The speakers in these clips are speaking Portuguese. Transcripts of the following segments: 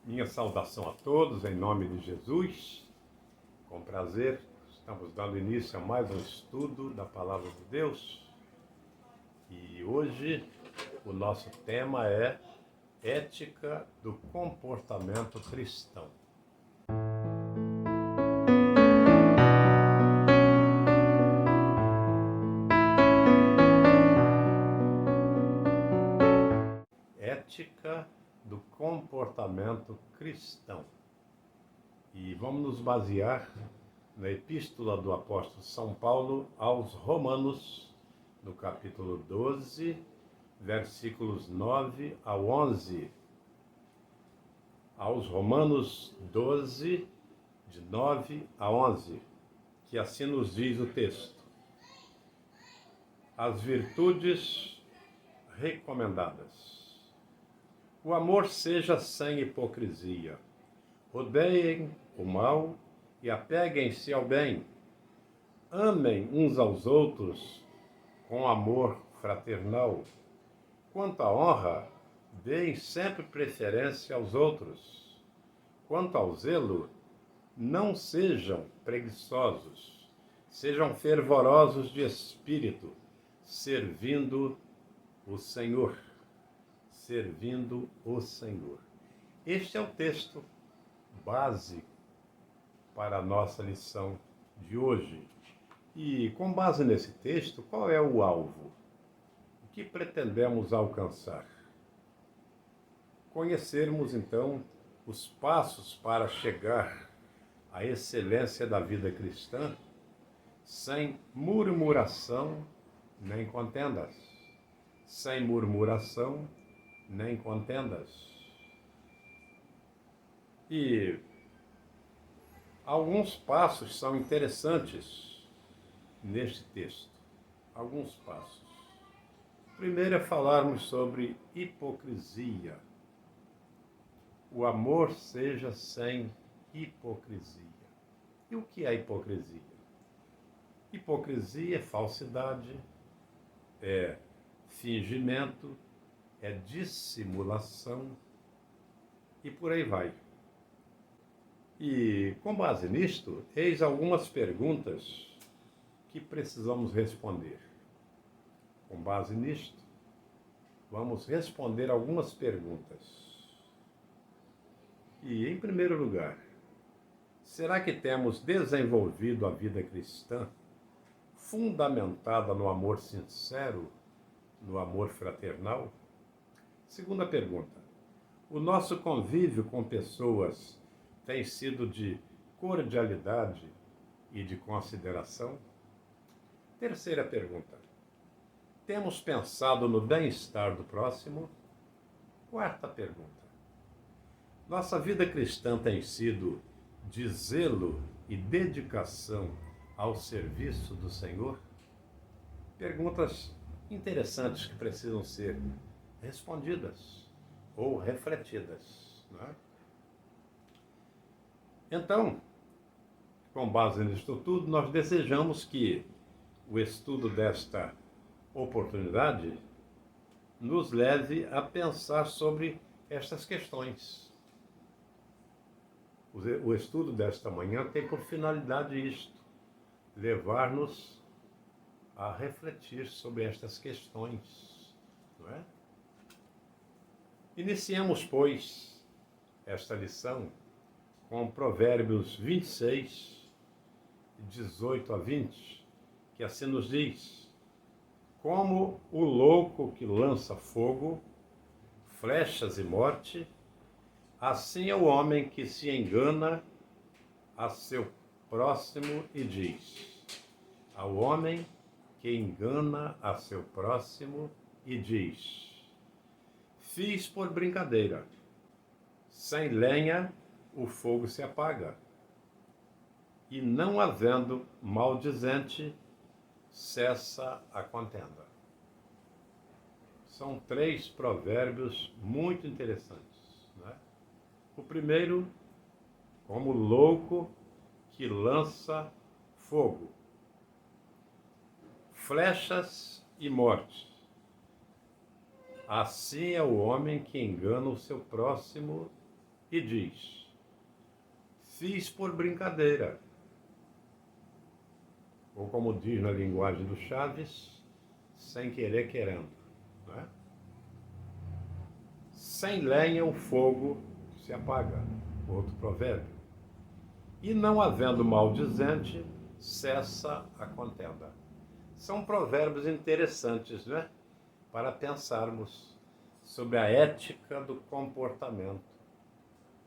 Minha saudação a todos, em nome de Jesus. Com prazer, estamos dando início a mais um estudo da Palavra de Deus. E hoje o nosso tema é Ética do Comportamento Cristão. Ética do comportamento cristão. E vamos nos basear na epístola do apóstolo São Paulo aos Romanos, no capítulo 12, versículos 9 a 11. Aos Romanos 12, de 9 a 11, que assim nos diz o texto. As virtudes recomendadas. O amor seja sem hipocrisia. Odeiem o mal e apeguem-se ao bem. Amem uns aos outros com amor fraternal. Quanto à honra, deem sempre preferência aos outros. Quanto ao zelo, não sejam preguiçosos. Sejam fervorosos de espírito, servindo o Senhor. Servindo o Senhor. Este é o texto base para a nossa lição de hoje. E com base nesse texto, qual é o alvo? O que pretendemos alcançar? Conhecermos, então, os passos para chegar à excelência da vida cristã, sem murmuração nem contendas. Sem murmuração nem contendas. E alguns passos são interessantes neste texto. Alguns passos. O primeiro é falarmos sobre hipocrisia. O amor seja sem hipocrisia. E o que é hipocrisia? Hipocrisia é falsidade, é fingimento, é dissimulação e por aí vai. E com base nisto, eis algumas perguntas que precisamos responder. Com base nisto, vamos responder algumas perguntas. E, em primeiro lugar, será que temos desenvolvido a vida cristã fundamentada no amor sincero, no amor fraternal? Segunda pergunta, o nosso convívio com pessoas tem sido de cordialidade e de consideração? Terceira pergunta, temos pensado no bem-estar do próximo? Quarta pergunta, nossa vida cristã tem sido de zelo e dedicação ao serviço do Senhor? Perguntas interessantes que precisam ser respondidas ou refletidas, não é? Então, com base nisto tudo, nós desejamos que o estudo desta oportunidade nos leve a pensar sobre estas questões. O estudo desta manhã tem por finalidade isto, levar-nos a refletir sobre estas questões, não é? Iniciemos, pois, esta lição com Provérbios 26, 18 a 20, que assim nos diz: como o louco que lança fogo, flechas e morte, assim é o homem que se engana a seu próximo e diz. Ao homem que engana a seu próximo e diz: fiz por brincadeira, sem lenha o fogo se apaga, e não havendo maldizente, cessa a contenda. São três provérbios muito interessantes, né? O primeiro, como louco que lança fogo, flechas e morte. Assim é o homem que engana o seu próximo e diz: fiz por brincadeira. Ou como diz na linguagem do Chaves, sem querer querendo. Não é? Sem lenha o fogo se apaga. Outro provérbio. E não havendo maldizente, cessa a contenda. São provérbios interessantes, né? Para pensarmos sobre a ética do comportamento.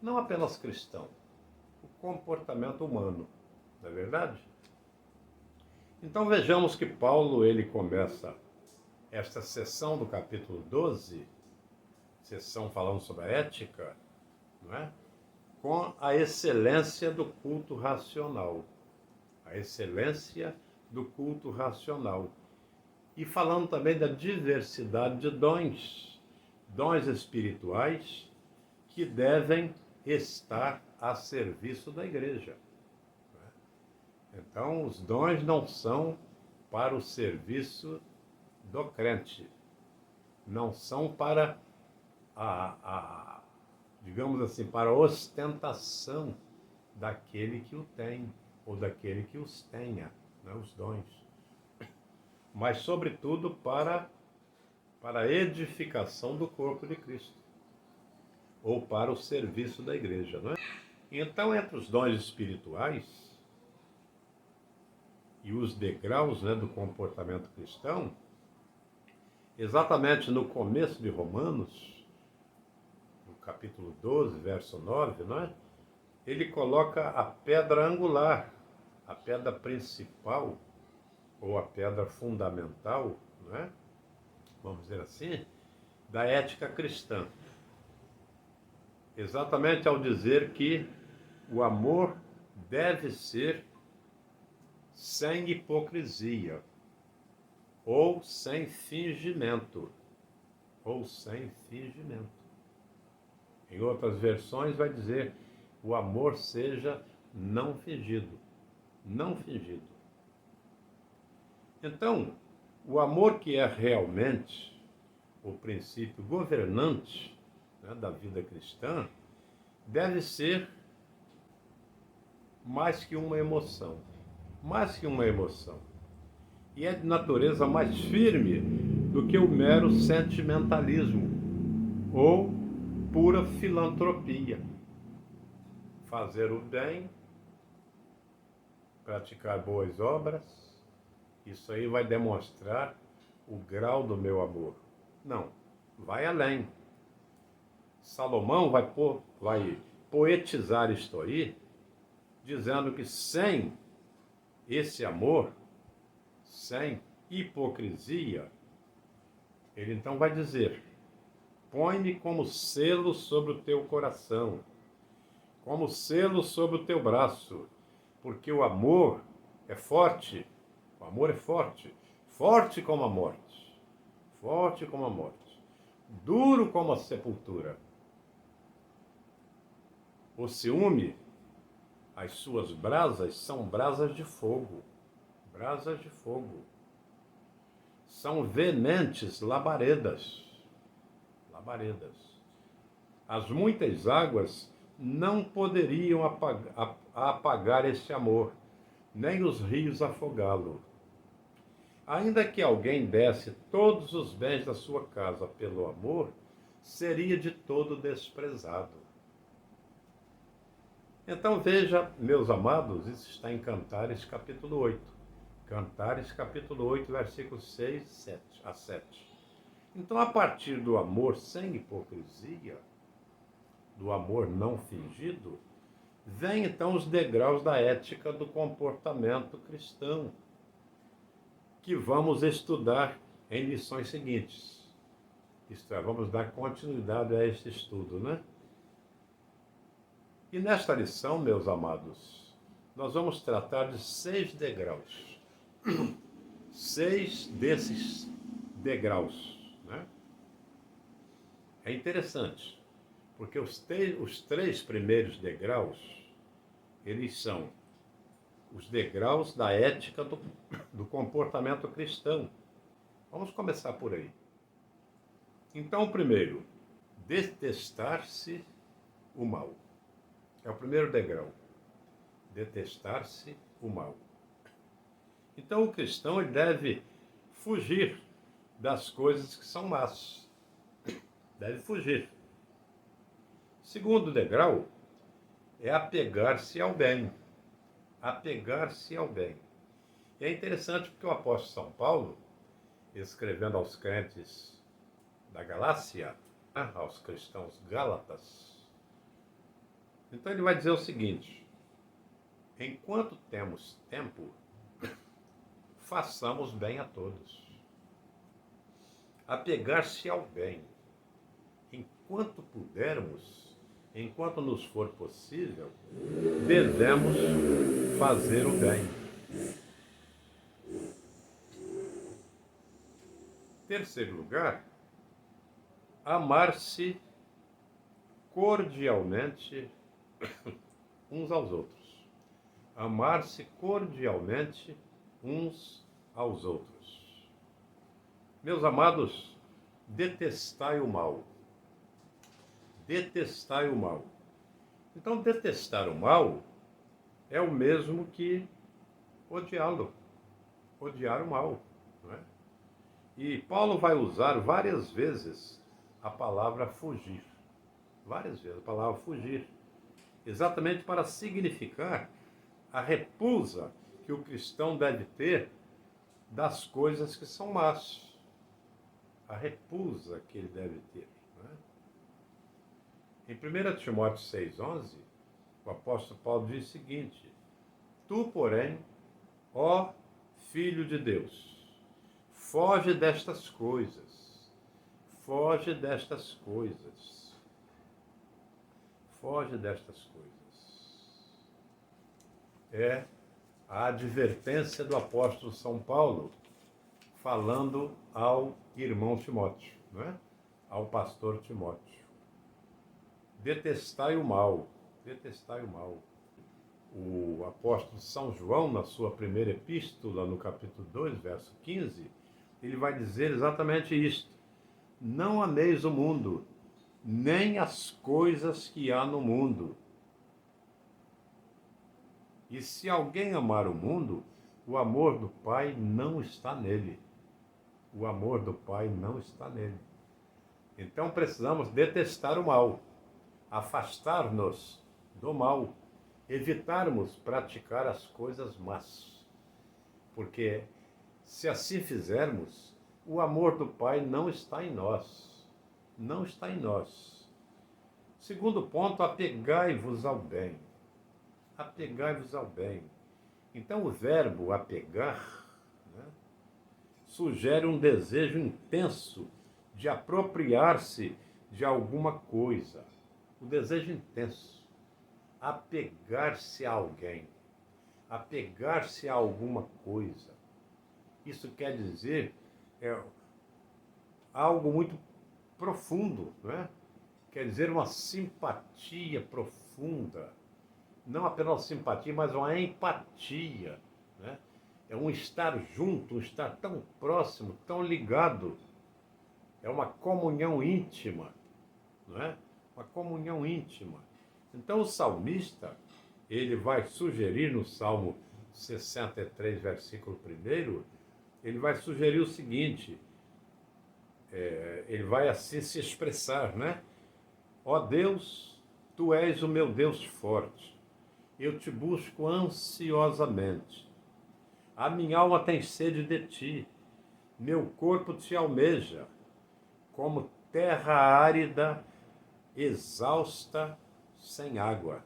Não apenas cristão, o comportamento humano, não é verdade? Então vejamos que Paulo, ele começa esta sessão do capítulo 12, sessão falando sobre a ética, não é? Com a excelência do culto racional. A excelência do culto racional. E falando também da diversidade de dons espirituais que devem estar a serviço da igreja. Então, os dons não são para o serviço do crente, não são para digamos assim, para a ostentação daquele que o tem, ou daquele que os tenha, né, os dons. Mas, sobretudo, para a edificação do corpo de Cristo, ou para o serviço da igreja, não é? Então, entre os dons espirituais e os degraus, né, do comportamento cristão, exatamente no começo de Romanos, no capítulo 12, verso 9, não é? Ele coloca a pedra angular, a pedra principal, ou a pedra fundamental, não é? Vamos dizer assim, da ética cristã. Exatamente ao dizer que o amor deve ser sem hipocrisia, ou sem fingimento, ou sem fingimento. Em outras versões vai dizer, o amor seja não fingido, não fingido. Então, o amor que é realmente o princípio governante, né, da vida cristã, deve ser mais que uma emoção. Mais que uma emoção. E é de natureza mais firme do que o mero sentimentalismo ou pura filantropia. Fazer o bem, praticar boas obras, isso aí vai demonstrar o grau do meu amor. Não, vai além. Salomão vai poetizar isto aí, dizendo que sem esse amor, sem hipocrisia, ele então vai dizer, põe-me como selo sobre o teu coração, como selo sobre o teu braço, porque o amor é forte, forte como a morte, forte como a morte, duro como a sepultura. O ciúme, as suas brasas são brasas de fogo, brasas de fogo. São veementes labaredas, labaredas. As muitas águas não poderiam apagar esse amor, nem os rios afogá-lo. Ainda que alguém desse todos os bens da sua casa pelo amor, seria de todo desprezado. Então veja, meus amados, isso está em Cantares capítulo 8. Cantares capítulo 8, versículos 6 a 7. Então, a partir do amor sem hipocrisia, do amor não fingido, vem então os degraus da ética do comportamento cristão, que vamos estudar em lições seguintes. Isto é, vamos dar continuidade a este estudo, né? E nesta lição, meus amados, nós vamos tratar de 6 degraus. 6 desses degraus, né? É interessante, porque os 3 primeiros degraus, eles são os degraus da ética do comportamento cristão. Vamos começar por aí. Então, primeiro, detestar-se o mal. É o primeiro degrau. Detestar-se o mal. Então o cristão ele deve fugir das coisas que são más. Deve fugir. Segundo degrau é apegar-se ao bem. Apegar-se ao bem. E é interessante porque o apóstolo São Paulo, escrevendo aos crentes da Galácia, aos cristãos gálatas, então ele vai dizer o seguinte: enquanto temos tempo, façamos bem a todos. Apegar-se ao bem. Enquanto pudermos, enquanto nos for possível, devemos fazer o bem. Terceiro lugar, amar-se cordialmente uns aos outros. Amar-se cordialmente uns aos outros. Meus amados, detestai o mal. Detestai o mal. Então, detestar o mal é o mesmo que odiá-lo. Odiar o mal. Não é? E Paulo vai usar várias vezes a palavra fugir. Várias vezes a palavra fugir. Exatamente para significar a repulsa que o cristão deve ter das coisas que são más. A repulsa que ele deve ter. Em 1 Timóteo 6,11, o apóstolo Paulo diz o seguinte: tu, porém, ó Filho de Deus, foge destas coisas, foge destas coisas, foge destas coisas. É a advertência do apóstolo São Paulo falando ao irmão Timóteo, não é? Ao pastor Timóteo. Detestai o mal, detestai o mal. O apóstolo São João, na sua primeira epístola, no capítulo 2, verso 15, ele vai dizer exatamente isto: não ameis o mundo, nem as coisas que há no mundo. E se alguém amar o mundo, o amor do Pai não está nele. O amor do Pai não está nele. Então precisamos detestar o mal, afastar-nos do mal, evitarmos praticar as coisas más. Porque se assim fizermos, o amor do Pai não está em nós. Não está em nós. Segundo ponto, apegai-vos ao bem. Apegai-vos ao bem. Então o verbo apegar, né, sugere um desejo intenso de apropriar-se de alguma coisa. O desejo intenso. Apegar-se a alguém. Apegar-se a alguma coisa. Isso quer dizer algo muito profundo, não é? Quer dizer uma simpatia profunda. Não apenas uma simpatia, mas uma empatia, né? É um estar junto, um estar tão próximo, tão ligado. É uma comunhão íntima, não é? Uma comunhão íntima. Então o salmista, ele vai sugerir no Salmo 63, versículo 1, ele vai sugerir o seguinte, ele vai assim se expressar, né? Ó Deus, tu és o meu Deus forte, eu te busco ansiosamente. A minha alma tem sede de ti, meu corpo te almeja, como terra árida, exausta, sem água.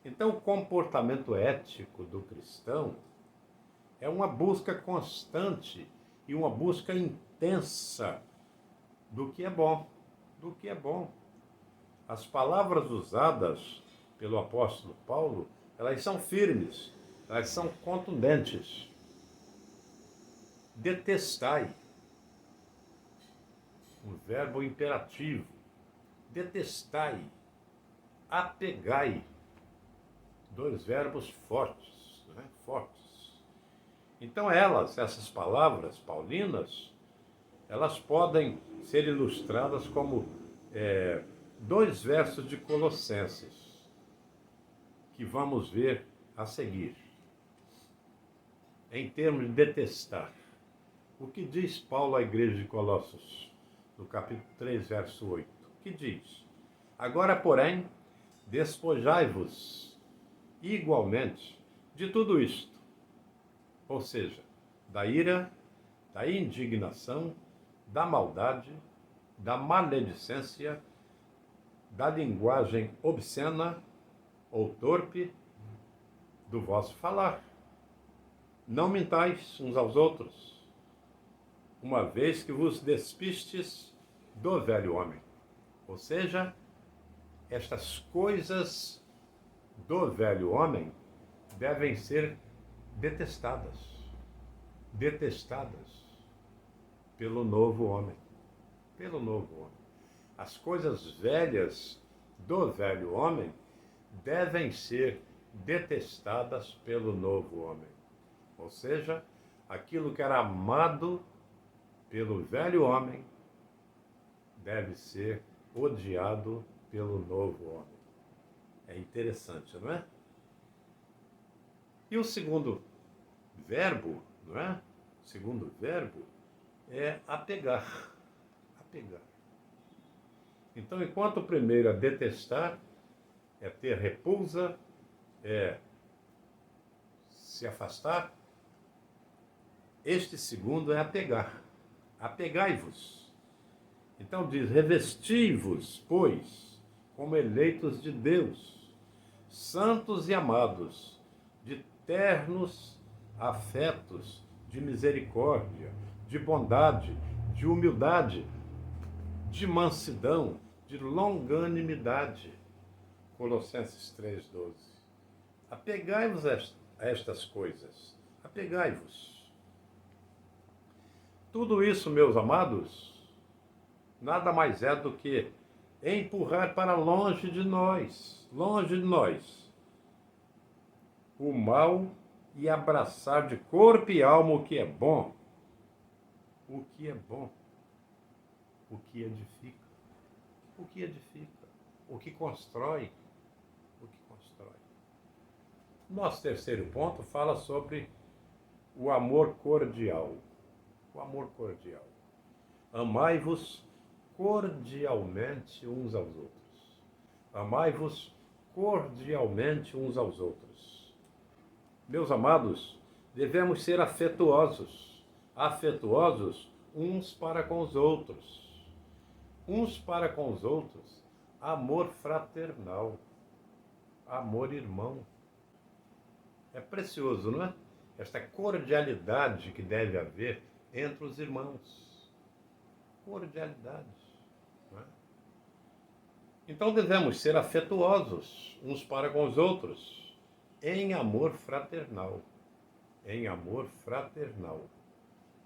Então, o comportamento ético do cristão é uma busca constante e uma busca intensa do que é bom, do que é bom. As palavras usadas pelo apóstolo Paulo, elas são firmes, elas são contundentes. Detestai, um verbo imperativo. Detestai, apegai, dois verbos fortes, né? Fortes. Então essas palavras paulinas, elas podem ser ilustradas como dois versos de Colossenses, que vamos ver a seguir, em termos de detestar. O que diz Paulo à igreja de Colossos, no capítulo 3, verso 8? O que diz? Agora, porém, despojai-vos igualmente de tudo isto, ou seja, da ira, da indignação, da maldade, da maledicência, da linguagem obscena ou torpe do vosso falar. Não mintais uns aos outros, uma vez que vos despistes do velho homem. Ou seja, estas coisas do velho homem devem ser detestadas, detestadas pelo novo homem, pelo novo homem. As coisas velhas do velho homem devem ser detestadas pelo novo homem. Ou seja, aquilo que era amado pelo velho homem deve ser odiado pelo novo homem. É interessante, não é? E o segundo verbo, não é? O segundo verbo é apegar. Apegar. Então, enquanto o primeiro é detestar, é ter repulsa, é se afastar, este segundo é apegar. Apegai-vos. Então diz, revesti-vos, pois, como eleitos de Deus, santos e amados, de ternos afetos, de misericórdia, de bondade, de humildade, de mansidão, de longanimidade. Colossenses 3,12. Apegai-vos a estas coisas. Apegai-vos. Tudo isso, meus amados, nada mais é do que empurrar para longe de nós, o mal e abraçar de corpo e alma o que é bom, o que é bom, o que edifica, o que edifica, o que constrói, o que constrói. Nosso terceiro ponto fala sobre o amor cordial. O amor cordial. Amai-vos cordialmente uns aos outros. Amai-vos cordialmente uns aos outros. Meus amados, devemos ser afetuosos. Afetuosos uns para com os outros. Uns para com os outros. Amor fraternal. Amor irmão. É precioso, não é? Esta cordialidade que deve haver entre os irmãos. Cordialidade. Não é? Então devemos ser afetuosos uns para com os outros, em amor fraternal. Em amor fraternal.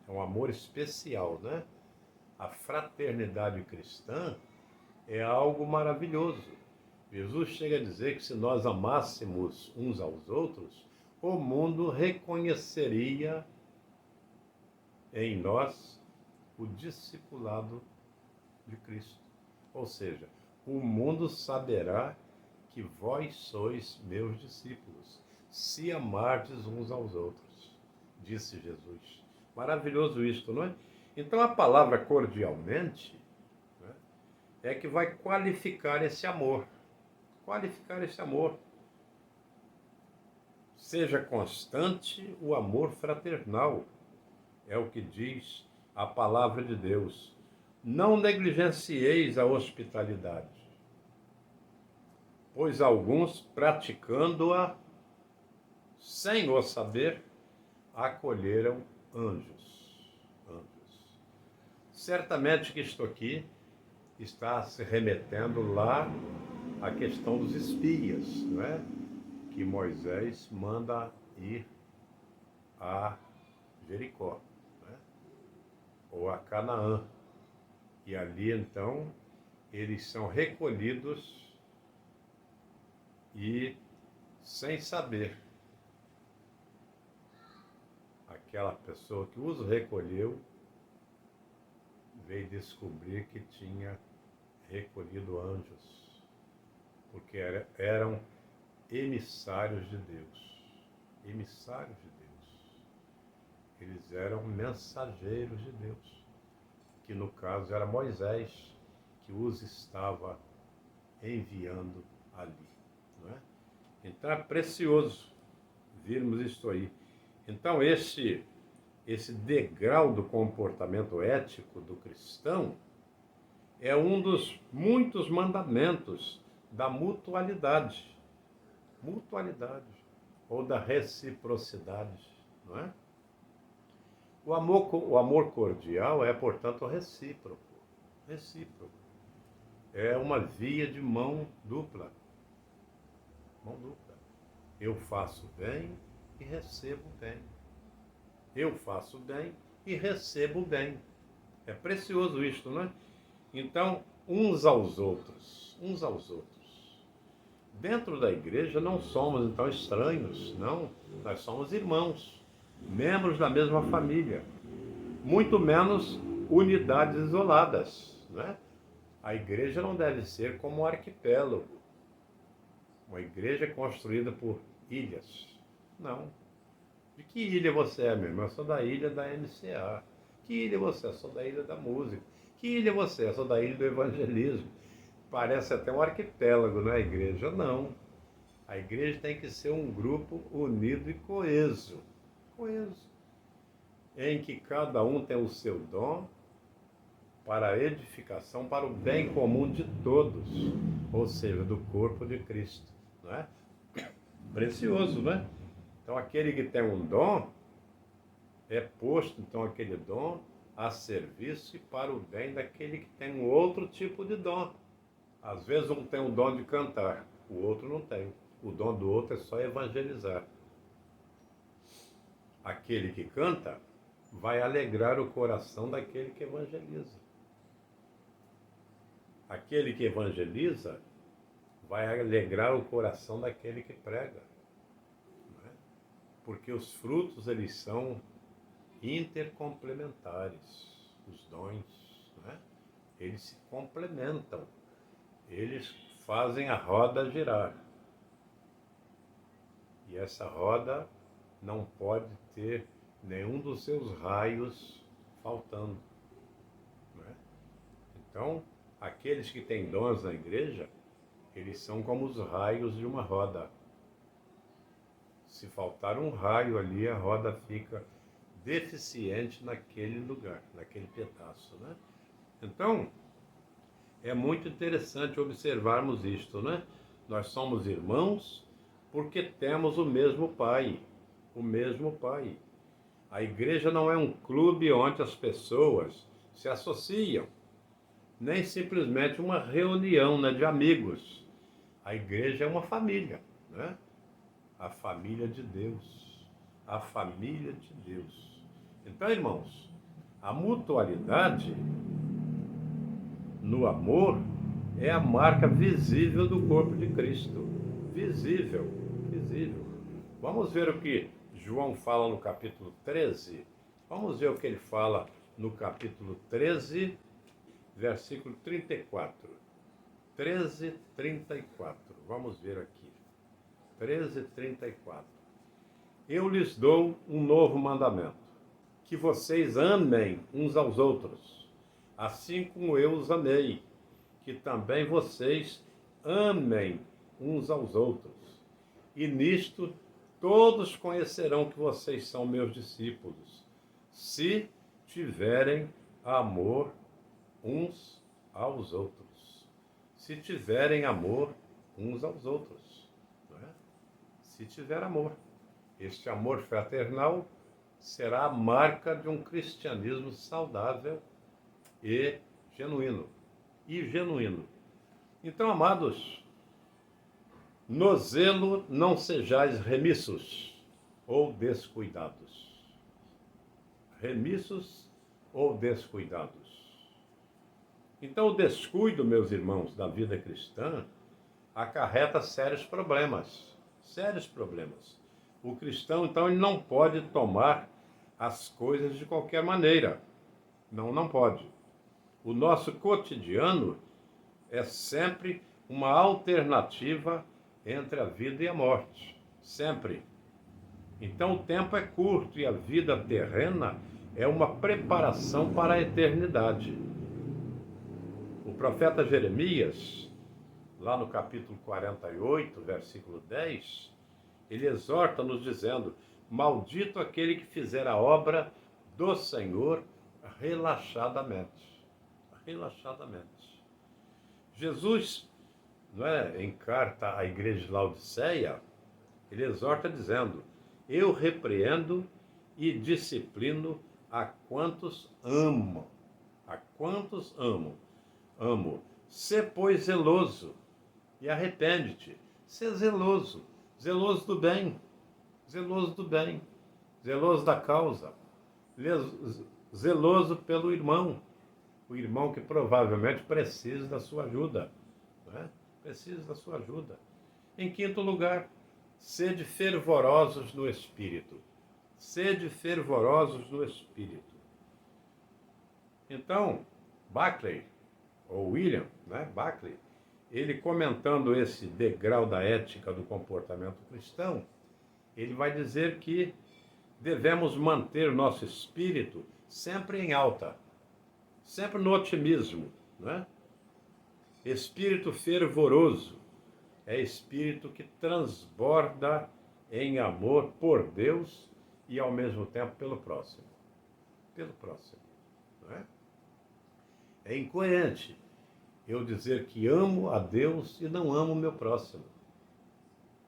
É um amor especial, né? A fraternidade cristã é algo maravilhoso. Jesus chega a dizer que se nós amássemos uns aos outros, o mundo reconheceria em nós o discipulado de Cristo. Ou seja, o mundo saberá que vós sois meus discípulos, se amardes uns aos outros, disse Jesus. Maravilhoso isto, não é? Então a palavra cordialmente, né, é que vai qualificar esse amor. Qualificar esse amor. Seja constante o amor fraternal, é o que diz a palavra de Deus. Não negligencieis a hospitalidade, pois alguns, praticando-a sem o saber, acolheram anjos. Anjos. Certamente que isto aqui está se remetendo lá à questão dos espias, não é? Que Moisés manda ir a Jericó, né? Ou a Canaã. E ali, então, eles são recolhidos e, sem saber, aquela pessoa que os recolheu veio descobrir que tinha recolhido anjos, porque eram emissários de Deus. Emissários de Deus. Eles eram mensageiros de Deus, que no caso era Moisés, que os estava enviando ali. Não é? Então é precioso virmos isto aí. Então esse degrau do comportamento ético do cristão é um dos muitos mandamentos da mutualidade. Mutualidade, ou da reciprocidade, não é? O amor cordial é, portanto, recíproco. Recíproco. É uma via de mão dupla. Mão dupla. Eu faço bem e recebo bem. Eu faço bem e recebo bem. É precioso isto, não é? Então, uns aos outros. Uns aos outros. Dentro da igreja não somos, então, estranhos, não. Nós somos irmãos, membros da mesma família. Muito menos unidades isoladas, não é? A igreja não deve ser como um arquipélago. Uma igreja construída por ilhas. Não. De que ilha você é, meu irmão? Eu sou da ilha da MCA. Que ilha você é? Eu sou da ilha da música. Que ilha você é? Eu sou da ilha do evangelismo. Parece até um arquipélago, não é a igreja? Não. A igreja tem que ser um grupo unido e coeso. Coeso. Em que cada um tem o seu dom para a edificação, para o bem comum de todos. Ou seja, do corpo de Cristo. Não é? Precioso, não é? Então, aquele que tem um dom, é posto, então, aquele dom a serviço e para o bem daquele que tem um outro tipo de dom. Às vezes, um tem o dom de cantar, o outro não tem. O dom do outro é só evangelizar. Aquele que canta vai alegrar o coração daquele que evangeliza. Aquele que evangeliza vai alegrar o coração daquele que prega. Porque os frutos, eles são intercomplementares. Os dons, né? Eles se complementam. Eles fazem a roda girar. E essa roda não pode ter nenhum dos seus raios faltando. Né? Então, aqueles que têm dons na igreja, eles são como os raios de uma roda. Se faltar um raio ali, a roda fica deficiente naquele lugar, naquele pedaço, né? Então, é muito interessante observarmos isto, né? Nós somos irmãos porque temos o mesmo Pai, o mesmo Pai. A igreja não é um clube onde as pessoas se associam, nem simplesmente uma reunião, né, de amigos. A igreja é uma família, né? A família de Deus. A família de Deus. Então, irmãos, a mutualidade no amor é a marca visível do corpo de Cristo. Visível, visível. Vamos ver o que João fala no capítulo 13. Vamos ver o que ele fala no capítulo 13, versículo 34. 13, 34. Vamos ver aqui. 13:34. Eu lhes dou um novo mandamento, que vocês amem uns aos outros, assim como eu os amei, que também vocês amem uns aos outros. E nisto todos conhecerão que vocês são meus discípulos, se tiverem amor uns aos outros. Se tiverem amor uns aos outros. Se tiver amor. Este amor fraternal será a marca de um cristianismo saudável e genuíno. Então, amados, no zelo não sejais remissos ou descuidados. Remissos ou descuidados. Então, o descuido, meus irmãos, da vida cristã acarreta sérios problemas. Sérios problemas. O cristão, então, ele não pode tomar as coisas de qualquer maneira. Não pode. O nosso cotidiano é sempre uma alternativa entre a vida e a morte. Sempre. Então o tempo é curto e a vida terrena é uma preparação para a eternidade. O profeta Jeremias, lá no capítulo 48, versículo 10, ele exorta-nos dizendo: maldito aquele que fizer a obra do Senhor relaxadamente. Relaxadamente. Jesus, não é, em carta à igreja de Laodiceia, ele exorta dizendo: eu repreendo e disciplino a quantos amo. A quantos amo. Amo. Sê, pois, zeloso e arrepende-te. Sê zeloso. Zeloso do bem. Zeloso do bem. Zeloso da causa. Zeloso pelo irmão. O irmão que provavelmente precisa da sua ajuda. Não é? Precisa da sua ajuda. Em quinto lugar, sede fervorosos no Espírito. Sede fervorosos no Espírito. Então, Buckley, ou William, né, Buckley, ele comentando esse degrau da ética do comportamento cristão, ele vai dizer que devemos manter nosso espírito sempre em alta, sempre no otimismo, né? Espírito fervoroso é espírito que transborda em amor por Deus e ao mesmo tempo pelo próximo. Pelo próximo, não é? É incoerente eu dizer que amo a Deus e não amo o meu próximo.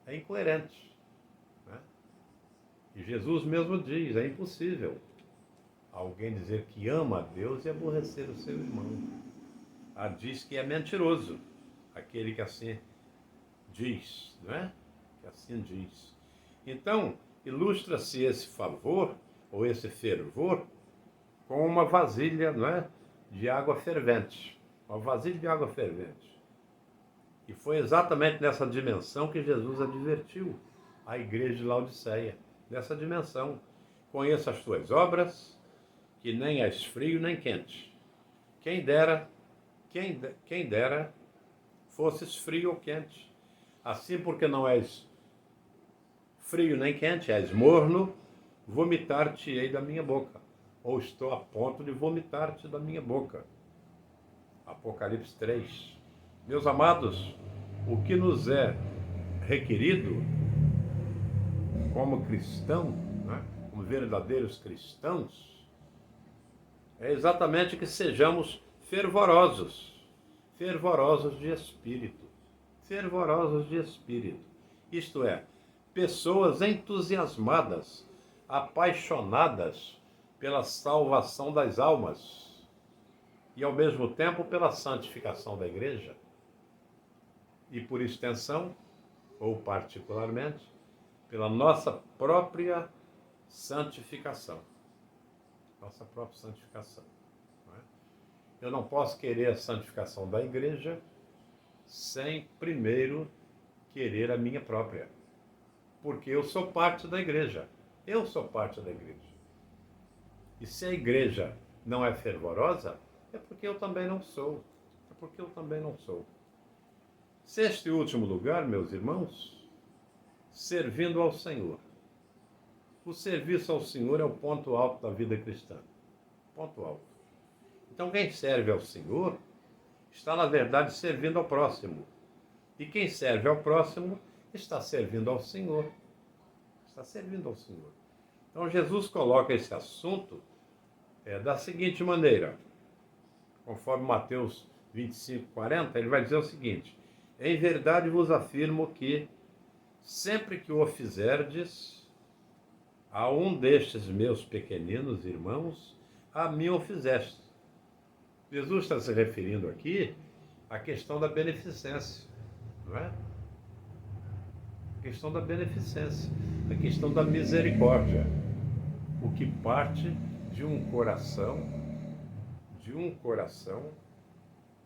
É incoerente, né? E Jesus mesmo diz, é impossível alguém dizer que ama a Deus e aborrecer o seu irmão. Diz que é mentiroso aquele que assim diz, não é? Que assim diz. Então, ilustra-se esse favor, ou esse fervor, com uma vasilha, não é? De água fervente. Uma vasilha de água fervente. E foi exatamente nessa dimensão que Jesus advertiu a igreja de Laodiceia. Nessa dimensão. Conheça as tuas obras, que nem és frio nem quente. Quem dera fosses frio ou quente. Assim, porque não és frio nem quente, és morno, vomitar-te-ei da minha boca. Ou estou a ponto de vomitar-te da minha boca. Apocalipse 3. Meus amados, o que nos é requerido como cristão, né, como verdadeiros cristãos, é exatamente que sejamos fervorosos de espírito. Fervorosos de espírito. Isto é, pessoas entusiasmadas, apaixonadas pela salvação das almas e, ao mesmo tempo, pela santificação da igreja e, por extensão, ou particularmente, pela nossa própria santificação. Nossa própria santificação. Não é? Eu não posso querer a santificação da igreja sem primeiro querer a minha própria. Porque eu sou parte da igreja. Eu sou parte da igreja. E se a igreja não é fervorosa, é porque eu também não sou. É porque eu também não sou. Sexto e último lugar, meus irmãos, servindo ao Senhor. O serviço ao Senhor é o ponto alto da vida cristã. Ponto alto. Então, quem serve ao Senhor está, na verdade, servindo ao próximo. E quem serve ao próximo está servindo ao Senhor. Está servindo ao Senhor. Então, Jesus coloca esse assunto da seguinte maneira. Conforme Mateus 25:40, ele vai dizer o seguinte: em verdade vos afirmo que, sempre que o fizerdes a um destes meus pequeninos irmãos, a mim o fizeste. Jesus está se referindo aqui à questão da beneficência, não é? A questão da beneficência, a questão da misericórdia, o que parte de um coração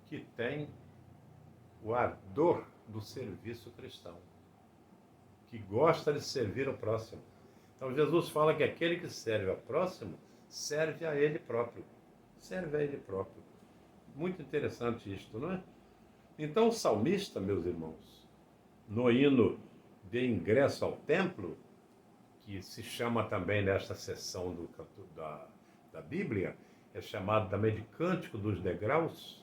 que tem o ardor do serviço cristão, que gosta de servir o próximo. Então Jesus fala que aquele que serve ao próximo, serve a ele próprio. Serve a ele próprio. Muito interessante isto, não é? Então o salmista, meus irmãos, no hino de ingresso ao templo, que se chama também nesta sessão da Bíblia, é chamado também de Cântico dos Degraus,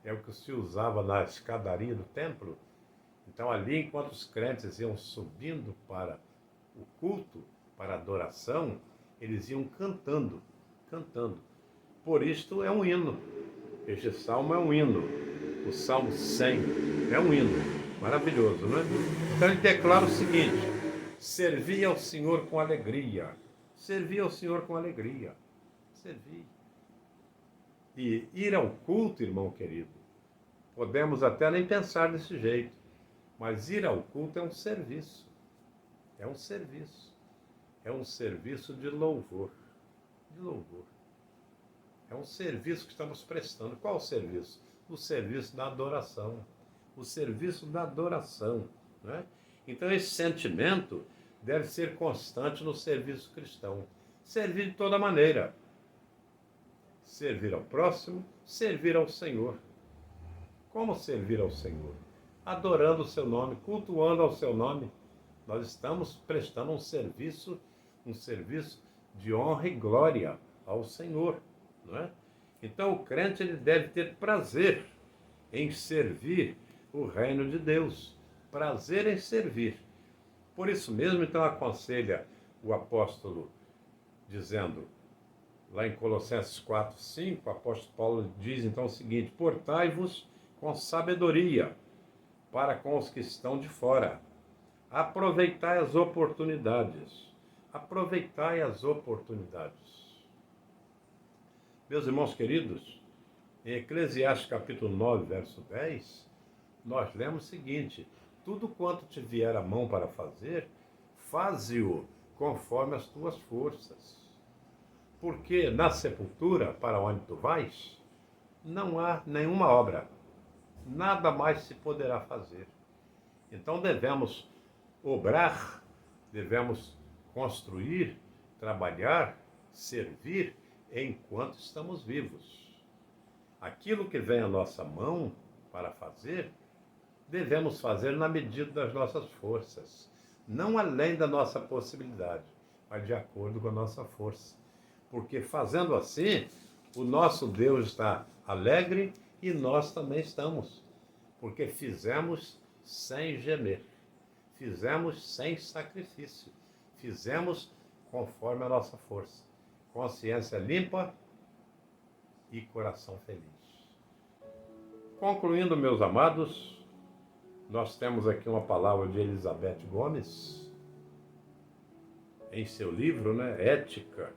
é o que se usava na escadaria do templo. Então ali, enquanto os crentes iam subindo para o culto, para a adoração, eles iam cantando, cantando. Por isto é um hino. Este salmo é um hino. O Salmo 100 é um hino. Maravilhoso, não é? Então ele declara o seguinte: servir ao Senhor com alegria. Servir ao Senhor com alegria. Servir. E ir ao culto, irmão querido, podemos até nem pensar desse jeito, mas ir ao culto é um serviço. É um serviço. É um serviço de louvor. De louvor. É um serviço que estamos prestando. Qual o serviço? O serviço da adoração. O serviço da adoração. Né? Então esse sentimento deve ser constante no serviço cristão. Servir de toda maneira. Servir ao próximo, servir ao Senhor. Como servir ao Senhor? Adorando o seu nome, cultuando ao seu nome. Nós estamos prestando um serviço de honra e glória ao Senhor. Não é? Então o crente ele deve ter prazer em servir o reino de Deus. Prazer em servir. Por isso mesmo, então, aconselha o apóstolo, dizendo, lá em Colossenses 4, 5, o apóstolo Paulo diz então o seguinte: portai-vos com sabedoria para com os que estão de fora. Aproveitai as oportunidades. Aproveitai as oportunidades. Meus irmãos queridos, em Eclesiastes capítulo 9, verso 10, nós lemos o seguinte: tudo quanto te vier a mão para fazer, faze-o conforme as tuas forças. Porque na sepultura, para onde tu vais, não há nenhuma obra. Nada mais se poderá fazer. Então devemos obrar, devemos construir, trabalhar, servir enquanto estamos vivos. Aquilo que vem à nossa mão para fazer, devemos fazer na medida das nossas forças, não além da nossa possibilidade, mas de acordo com a nossa força. Porque fazendo assim, o nosso Deus está alegre e nós também estamos. Porque fizemos sem gemer, fizemos sem sacrifício, fizemos conforme a nossa força. Consciência limpa e coração feliz. Concluindo, meus amados, nós temos aqui uma palavra de Elizabeth Gomes, em seu livro, Ética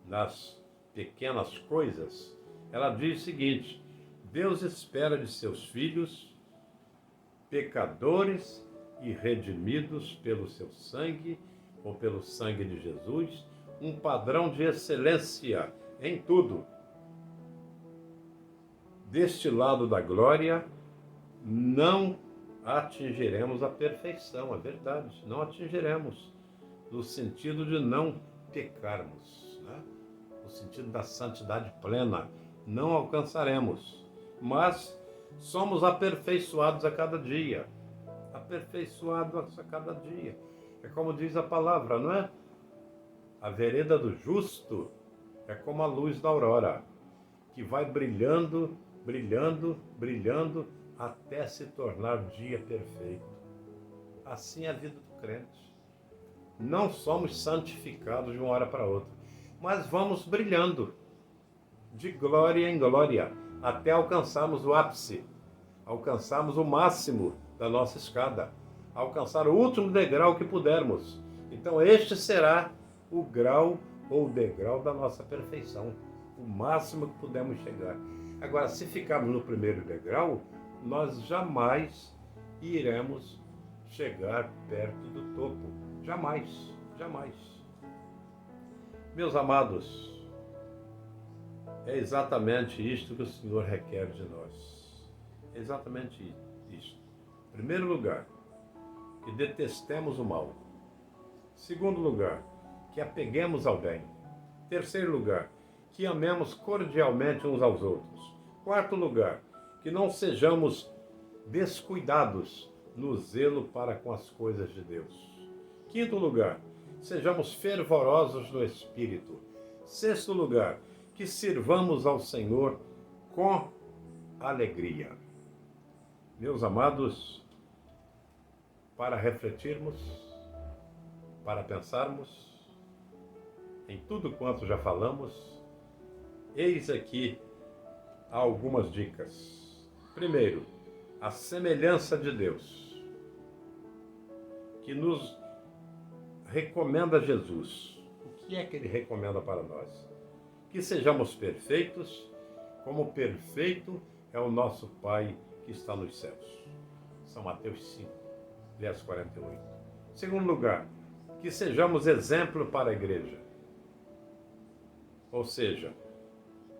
nas Pequenas Coisas. Ela diz o seguinte: Deus espera de seus filhos, pecadores e redimidos pelo seu sangue, ou pelo sangue de Jesus, um padrão de excelência em tudo. Deste lado da glória, não atingiremos a perfeição, é verdade, não atingiremos, no sentido de não pecarmos, no sentido da santidade plena, não alcançaremos, mas somos aperfeiçoados a cada dia, aperfeiçoados a cada dia. É como diz a palavra, não é? A vereda do justo é como a luz da aurora, que vai brilhando, brilhando, brilhando, até se tornar dia perfeito. Assim é a vida do crente. Não somos santificados de uma hora para outra, mas vamos brilhando, de glória em glória, até alcançarmos o ápice, alcançarmos o máximo da nossa escada, alcançar o último degrau que pudermos. Então este será o grau ou degrau da nossa perfeição, o máximo que pudermos chegar. Agora, se ficarmos no primeiro degrau, nós jamais iremos chegar perto do topo. Jamais, jamais. Meus amados, é exatamente isto que o Senhor requer de nós. É exatamente isto. Em primeiro lugar, que detestemos o mal. Segundo lugar, que apeguemos ao bem. Terceiro lugar, que amemos cordialmente uns aos outros. Quarto lugar, que não sejamos descuidados no zelo para com as coisas de Deus. Quinto lugar, sejamos fervorosos no Espírito. Sexto lugar, que sirvamos ao Senhor com alegria. Meus amados, para refletirmos, para pensarmos em tudo quanto já falamos, eis aqui algumas dicas. Primeiro, a semelhança de Deus, que nos recomenda Jesus. O que é que ele recomenda para nós? Que sejamos perfeitos, como perfeito é o nosso Pai que está nos céus. São Mateus 5, verso 48. Segundo lugar, que sejamos exemplo para a igreja. Ou seja,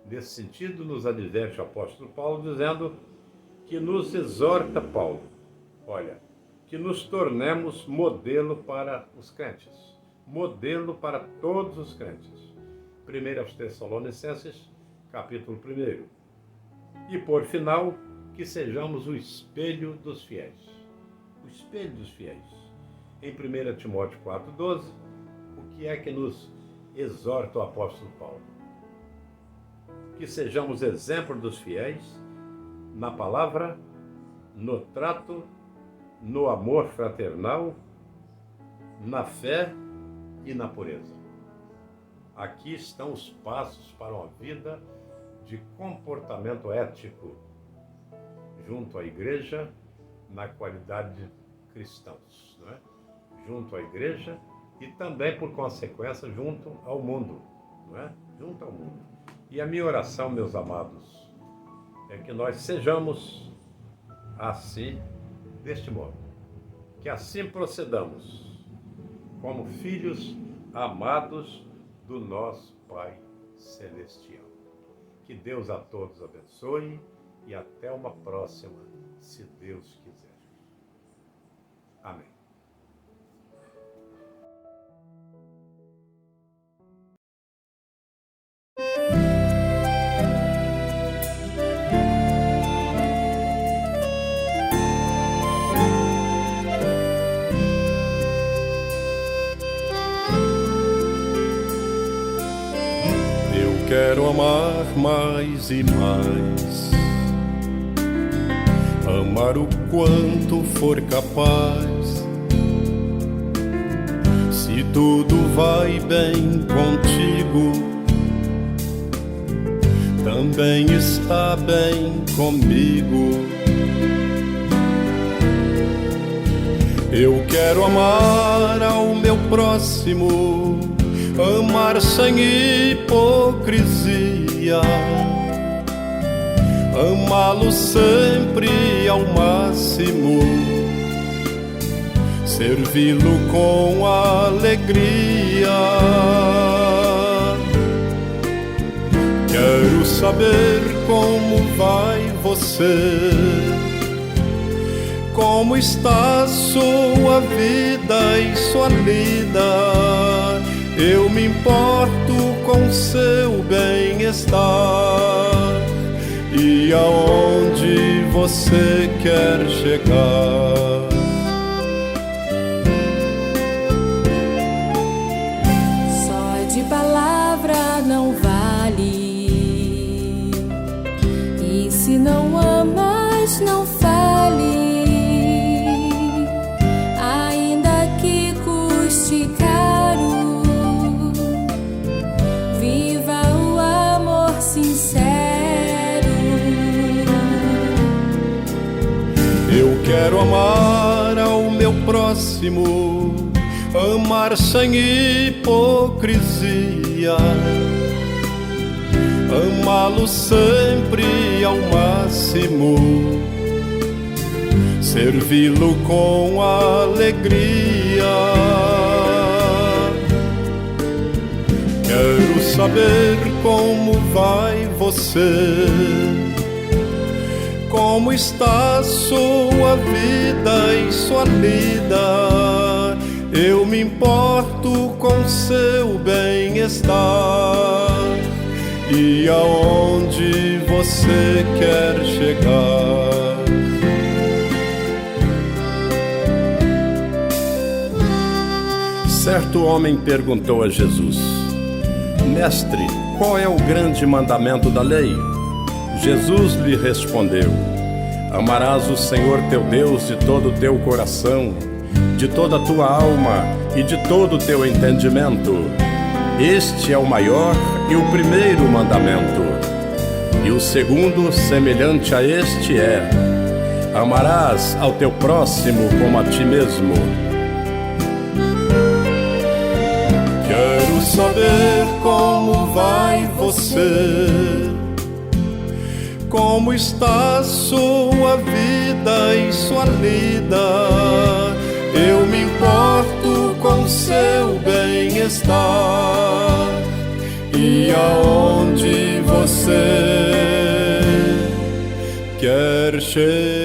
nesse sentido nos adverte o apóstolo Paulo, dizendo que nos exorta Paulo, olha, que nos tornemos modelo para os crentes, modelo para todos os crentes. 1 aos Tessalonicenses, capítulo 1. E por final, que sejamos o espelho dos fiéis. O espelho dos fiéis. Em 1 Timóteo 4,12, o que é que nos exorta o apóstolo Paulo? Que sejamos exemplo dos fiéis na palavra, no trato, no amor fraternal, na fé e na pureza. Aqui estão os passos para uma vida de comportamento ético junto à igreja, na qualidade de cristãos, não é? Junto à igreja e também, por consequência, junto ao mundo, não é? Junto ao mundo. E a minha oração, meus amados, é que nós sejamos assim, deste modo, que assim procedamos, como filhos amados do nosso Pai Celestial. Que Deus a todos abençoe e até uma próxima, se Deus quiser. Amém. Quero amar mais e mais, amar o quanto for capaz. Se tudo vai bem contigo, também está bem comigo. Eu quero amar ao meu próximo, amar sem hipocrisia, amá-lo sempre ao máximo, servi-lo com alegria. Quero saber como vai você, como está a sua vida e sua lida. Eu me importo com seu bem-estar e aonde você quer chegar. Só de palavra não vale, e se não amas, não fale. Ainda que custe caro, sincero. Eu quero amar ao meu próximo, amar sem hipocrisia, amá-lo sempre ao máximo, servi-lo com alegria. Quero saber como vai você, como está a sua vida e sua lida. Eu me importo com seu bem-estar e aonde você quer chegar. Certo homem perguntou a Jesus: Mestre, qual é o grande mandamento da lei? Jesus lhe respondeu: Amarás o Senhor teu Deus de todo o teu coração, de toda a tua alma e de todo o teu entendimento. Este é o maior e o primeiro mandamento. E o segundo, semelhante a este, é: amarás ao teu próximo como a ti mesmo. Quero saber como vai você, como está sua vida e sua lida. Eu me importo com seu bem-estar e aonde você quer chegar.